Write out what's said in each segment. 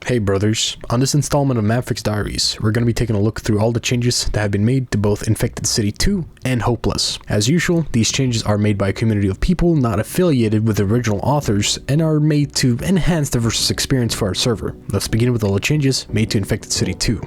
Hey brothers, on this installment of Fix Diaries, we're going to be taking a look through all the changes that have been made to both Infected City 2 and Hopeless. As usual, these changes are made by a community of people not affiliated with the original authors and are made to enhance the versus experience for our server. Let's begin with all the changes made to Infected City 2.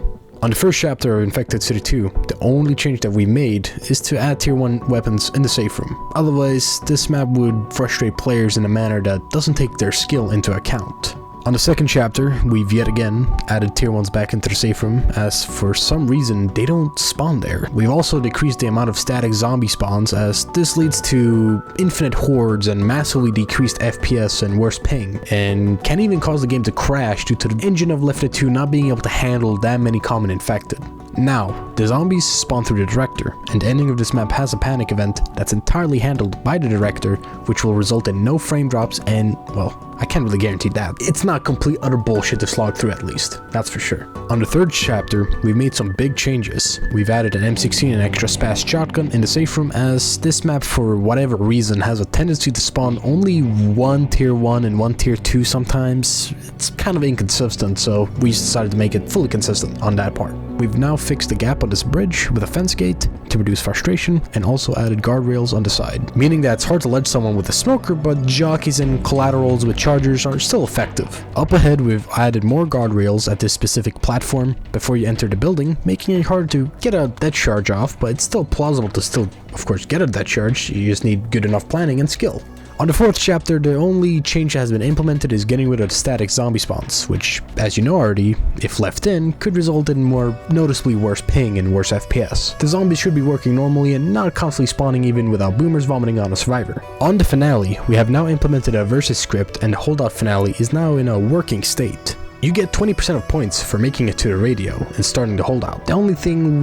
On the first chapter of Infected City 2, the only change that we made is to add tier 1 weapons in the safe room. Otherwise, this map would frustrate players in a manner that doesn't take their skill into account. On the second chapter, we've yet again added tier 1s back into the safe room, as for some reason they don't spawn there. We've also decreased the amount of static zombie spawns, as this leads to infinite hordes and massively decreased FPS and worse ping, and can even cause the game to crash due to the engine of Left 4 Dead 2 not being able to handle that many common infected. Now, the zombies spawn through the director, and the ending of this map has a panic event that's entirely handled by the director, which will result in no frame drops and, well, I can't really guarantee that. It's not complete utter bullshit to slog through at least, that's for sure. On the third chapter, we've made some big changes. We've added an M16 and extra Spas Shotgun in the safe room, as this map for whatever reason has a tendency to spawn only one tier 1 and one tier 2 sometimes. It's kind of inconsistent, so we decided to make it fully consistent on that part. We've now fixed the gap on this bridge with a fence gate to reduce frustration, and also added guardrails on the side, meaning that it's hard to ledge someone with a smoker, but jockeys and collaterals with chargers are still effective. Up ahead, we've added more guardrails at this specific platform before you enter the building, making it hard to get a dead charge off, but it's still plausible to still, of course, get a dead charge. You just need good enough planning and skill. On the fourth chapter, the only change that has been implemented is getting rid of the static zombie spawns, which, as you know already, if left in, could result in more noticeably worse ping and worse FPS. The zombies should be working normally and not constantly spawning even without boomers vomiting on a survivor. On the finale, we have now implemented a versus script, and the holdout finale is now in a working state. You get 20% of points for making it to the radio and starting the holdout. The only thing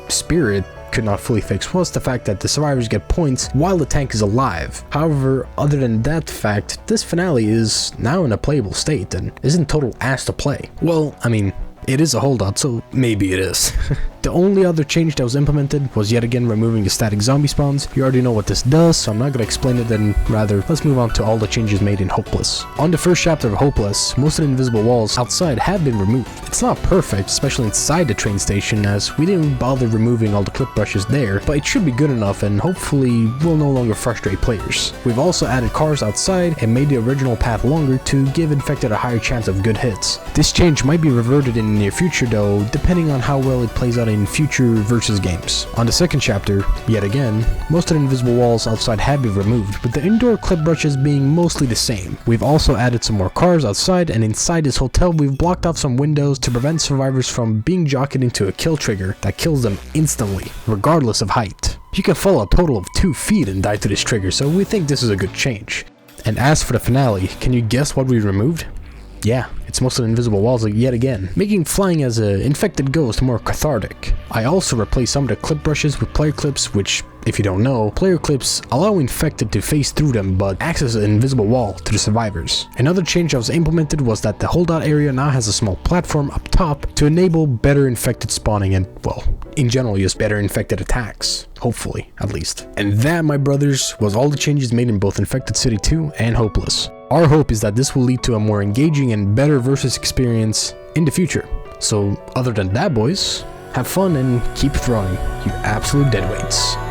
Spirit could not fully fix was the fact that the survivors get points while the tank is alive. However, other than that fact, this finale is now in a playable state and isn't total ass to play. Well, I mean, it is a holdout, so maybe it is. The only other change that was implemented was yet again removing the static zombie spawns. You already know what this does, so I'm not going to explain it, and rather, let's move on to all the changes made in Hopeless. On the first chapter of Hopeless, most of the invisible walls outside have been removed. It's not perfect, especially inside the train station, as we didn't bother removing all the clip brushes there, but it should be good enough and hopefully will no longer frustrate players. We've also added cars outside and made the original path longer to give infected a higher chance of good hits. This change might be reverted in the near future though, depending on how well it plays out in future versus games. On the second chapter, yet again, most of the invisible walls outside have been removed, with the indoor clip brushes being mostly the same. We've also added some more cars outside, and inside this hotel we've blocked off some windows to prevent survivors from being jockeyed into a kill trigger that kills them instantly, regardless of height. You can fall a total of 2 feet and die to this trigger, so we think this is a good change. And as for the finale, can you guess what we removed? Yeah, it's most of the invisible walls yet again, making flying as an infected ghost more cathartic. I also replaced some of the clip brushes with player clips, which, if you don't know, player clips allow infected to phase through them but acts as an invisible wall to the survivors. Another change that was implemented was that the holdout area now has a small platform up top to enable better infected spawning and, well, in general, just better infected attacks. Hopefully, at least. And that, my brothers, was all the changes made in both Infected City 2 and Hopeless. Our hope is that this will lead to a more engaging and better versus experience in the future. So other than that, boys, have fun and keep throwing, you absolute deadweights.